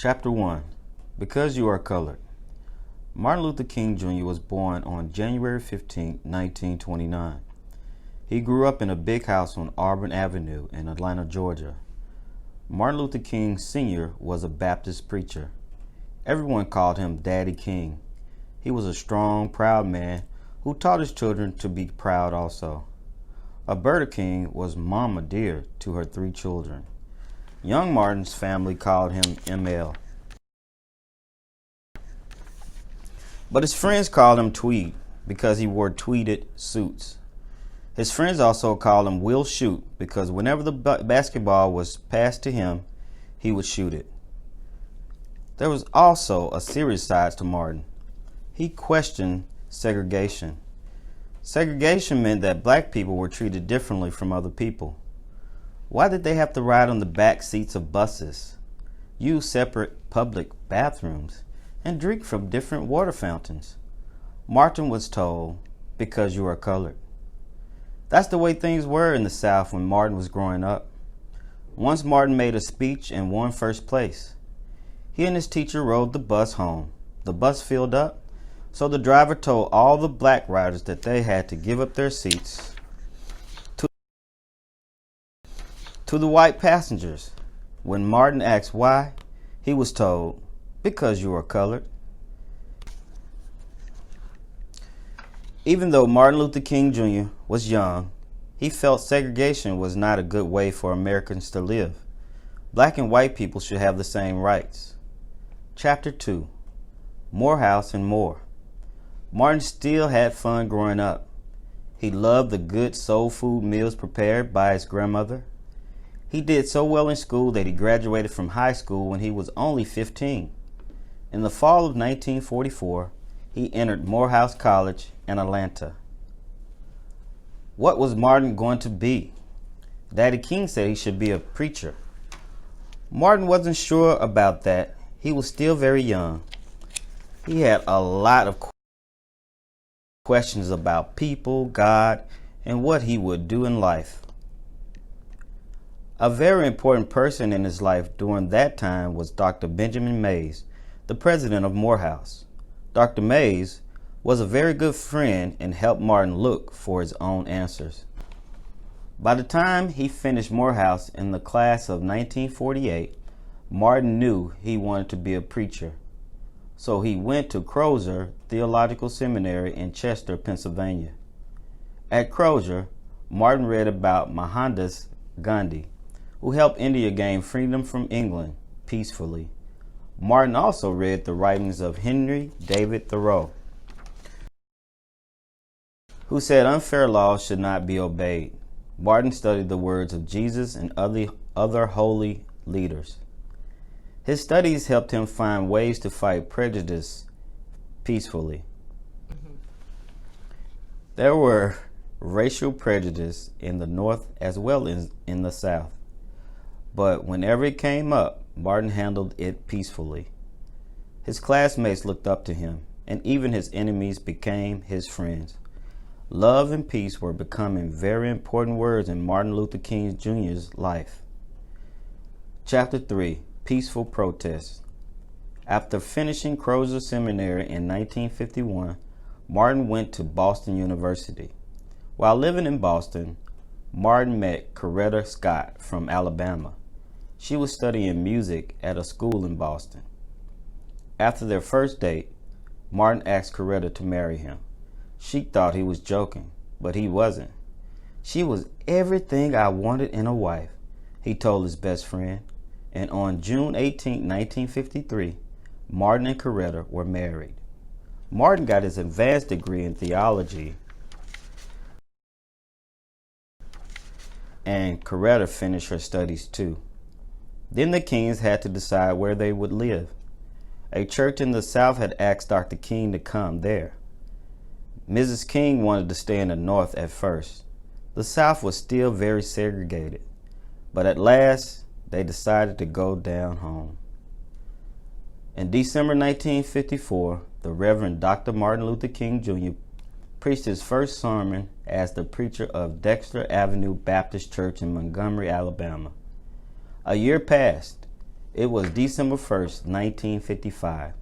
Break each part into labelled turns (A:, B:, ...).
A: Chapter 1. Because You Are Colored. Martin Luther King Jr. was born on January 15, 1929. He grew up in a big house on Auburn Avenue in Atlanta, Georgia. Martin Luther King Sr. was a Baptist preacher. Everyone called him Daddy King. He was a strong, proud man who taught his children to be proud also. Alberta King was Mama Dear to her 3 children. Young Martin's family called him ML. But his friends called him Tweed because he wore tweeded suits. His friends also called him Will Shoot because whenever the basketball was passed to him, he would shoot it. There was also a serious side to Martin. He questioned segregation. Segregation meant that black people were treated differently from other people. Why did they have to ride on the back seats of buses, use separate public bathrooms, and drink from different water fountains? Martin was told, because you are colored. That's the way things were in the South when Martin was growing up. Once Martin made a speech and won first place. He and his teacher rode the bus home. The bus filled up, so the driver told all the black riders that they had to give up their seats to the white passengers. When Martin asked why, he was told, because you are colored. Even though Martin Luther King Jr. was young, he felt segregation was not a good way for Americans to live. Black and white people should have the same rights. Chapter 2. Morehouse and More. Martin still had fun growing up. He loved the good soul food meals prepared by his grandmother. He did so well in school that he graduated from high school when he was only 15. In the fall of 1944, he entered Morehouse College in Atlanta. What was Martin going to be? Daddy King said he should be a preacher. Martin wasn't sure about that. He was still very young. He had a lot of questions about people, God, and what he would do in life. A very important person in his life during that time was Dr. Benjamin Mays, the president of Morehouse. Dr. Mays was a very good friend and helped Martin look for his own answers. By the time he finished Morehouse in the class of 1948, Martin knew he wanted to be a preacher. So he went to Crozer Theological Seminary in Chester, Pennsylvania. At Crozer, Martin read about Mohandas Gandhi, who helped India gain freedom from England peacefully. Martin also read the writings of Henry David Thoreau, who said unfair laws should not be obeyed. Martin studied the words of Jesus and other holy leaders. His studies helped him find ways to fight prejudice peacefully. There were racial prejudice in the North as well as in the South. But whenever it came up, Martin handled it peacefully. His classmates looked up to him, and even his enemies became his friends. Love and peace were becoming very important words in Martin Luther King Jr.'s life. Chapter 3. Peaceful Protests. After finishing Crozer Seminary in 1951, Martin went to Boston University. While living in Boston, Martin met Coretta Scott from Alabama. She was studying music at a school in Boston. After their first date, Martin asked Coretta to marry him. She thought he was joking, but he wasn't. She was everything I wanted in a wife, he told his best friend. And on June 18, 1953, Martin and Coretta were married. Martin got his advanced degree in theology, and Coretta finished her studies too. Then the Kings had to decide where they would live. A church in the South had asked Dr. King to come there. Mrs. King wanted to stay in the North at first. The South was still very segregated, but at last they decided to go down home. In December 1954, the Reverend Dr. Martin Luther King Jr. preached his first sermon as the preacher of Dexter Avenue Baptist Church in Montgomery, Alabama. A year passed, It was December 1st, 1955.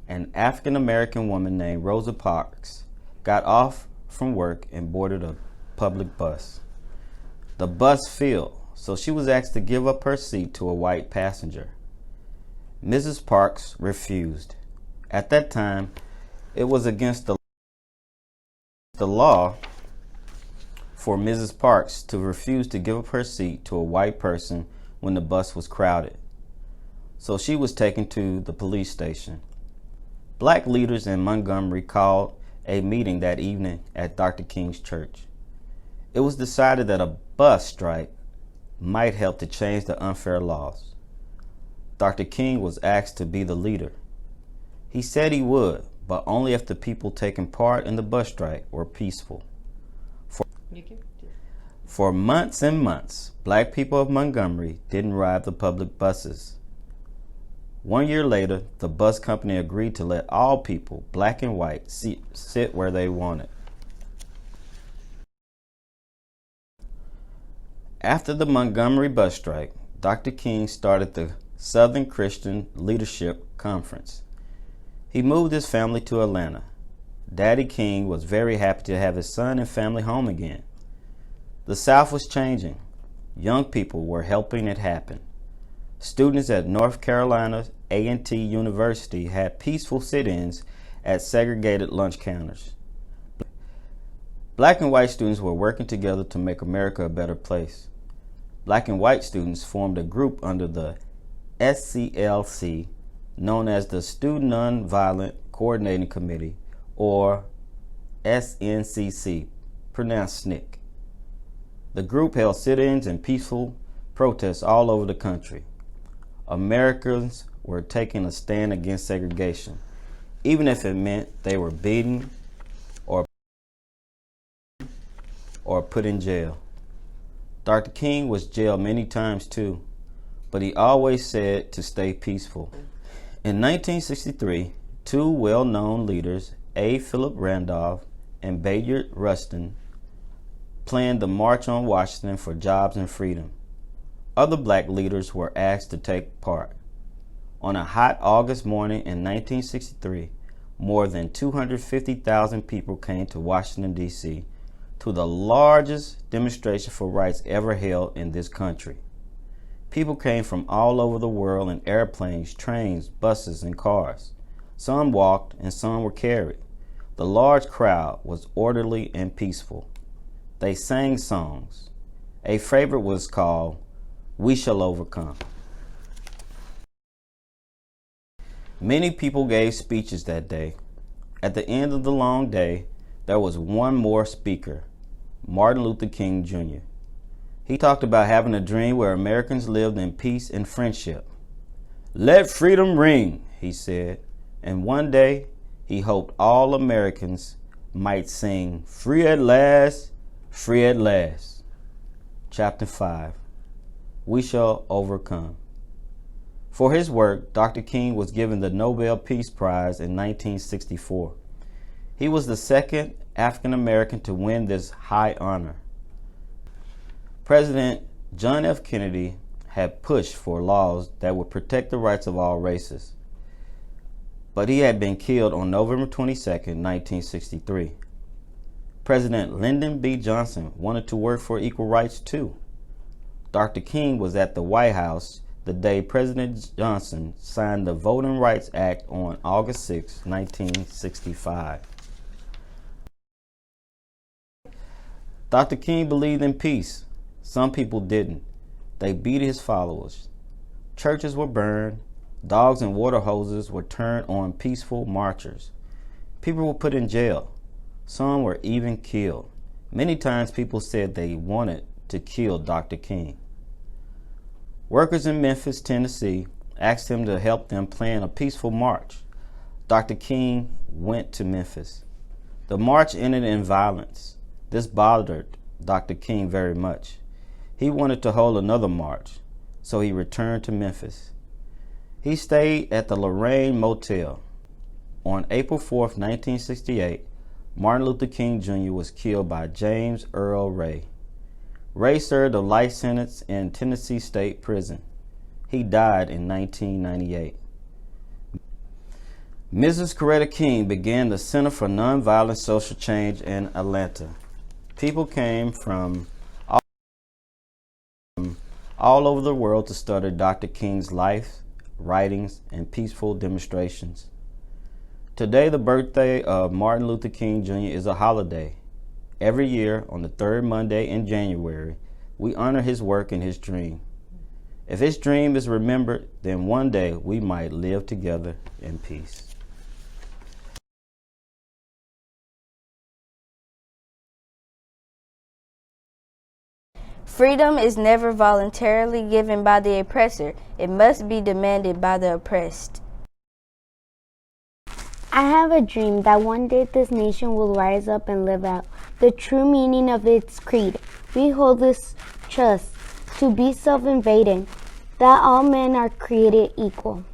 A: An African-American woman named Rosa Parks got off from work and boarded a public bus. The bus filled, so she was asked to give up her seat to a white passenger. Mrs. Parks refused. At that time, it was against the law for Mrs. Parks to refuse to give up her seat to a white person when the bus was crowded. So she was taken to the police station. Black leaders in Montgomery called a meeting that evening at Dr. King's church. It was decided that a bus strike might help to change the unfair laws. Dr. King was asked to be the leader. He said he would, but only if the people taking part in the bus strike were peaceful. For months and months, black people of Montgomery didn't ride the public buses. 1 year later, the bus company agreed to let all people, black and white, sit where they wanted. After the Montgomery bus strike, Dr. King started the Southern Christian Leadership Conference. He moved his family to Atlanta. Daddy King was very happy to have his son and family home again. The South was changing. Young people were helping it happen. Students at North Carolina A&T University had peaceful sit-ins at segregated lunch counters. Black and white students were working together to make America a better place. Black and white students formed a group under the SCLC, known as the Student Nonviolent Coordinating Committee, or SNCC, pronounced SNCC. The group held sit-ins and peaceful protests all over the country. Americans were taking a stand against segregation, even if it meant they were beaten or put in jail. Dr. King was jailed many times too, but he always said to stay peaceful. In 1963, two well-known leaders, A. Philip Randolph and Bayard Rustin, planned the March on Washington for Jobs and Freedom. Other black leaders were asked to take part. On a hot August morning in 1963, more than 250,000 people came to Washington, D.C., to the largest demonstration for rights ever held in this country. People came from all over the world in airplanes, trains, buses, and cars. Some walked and some were carried. The large crowd was orderly and peaceful. They sang songs. A favorite was called "We Shall Overcome." Many people gave speeches that day. At the end of the long day, there was one more speaker, Martin Luther King Jr. He talked about having a dream where Americans lived in peace and friendship. "Let freedom ring," he said, and one day he hoped all Americans might sing, "Free at last, free at last." Chapter 5, We Shall Overcome. For his work, Dr. King was given the Nobel Peace Prize in 1964. He was the second African American to win this high honor. President John F. Kennedy had pushed for laws that would protect the rights of all races, but he had been killed on November 22, 1963. President Lyndon B. Johnson wanted to work for equal rights too. Dr. King was at the White House the day President Johnson signed the Voting Rights Act on August 6, 1965. Dr. King believed in peace. Some people didn't. They beat his followers. Churches were burned. Dogs and water hoses were turned on peaceful marchers. People were put in jail. Some were even killed. Many times people said they wanted to kill Dr. King. Workers in Memphis, Tennessee, asked him to help them plan a peaceful march. Dr. King went to Memphis. The march ended in violence. This bothered Dr. King very much. He wanted to hold another march, so he returned to Memphis. He stayed at the Lorraine Motel. On April 4, 1968, Martin Luther King Jr. was killed by James Earl Ray. Ray served a life sentence in Tennessee State Prison. He died in 1998. Mrs. Coretta King began the Center for Nonviolent Social Change in Atlanta. People came from all over the world to study Dr. King's life, writings, and peaceful demonstrations. Today, the birthday of Martin Luther King Jr. is a holiday. Every year, on the third Monday in January, we honor his work and his dream. If his dream is remembered, then one day we might live together in peace.
B: Freedom is never voluntarily given by the oppressor. It must be demanded by the oppressed.
C: I have a dream that one day this nation will rise up and live out the true meaning of its creed. We hold this trust to be self-invading, that all men are created equal.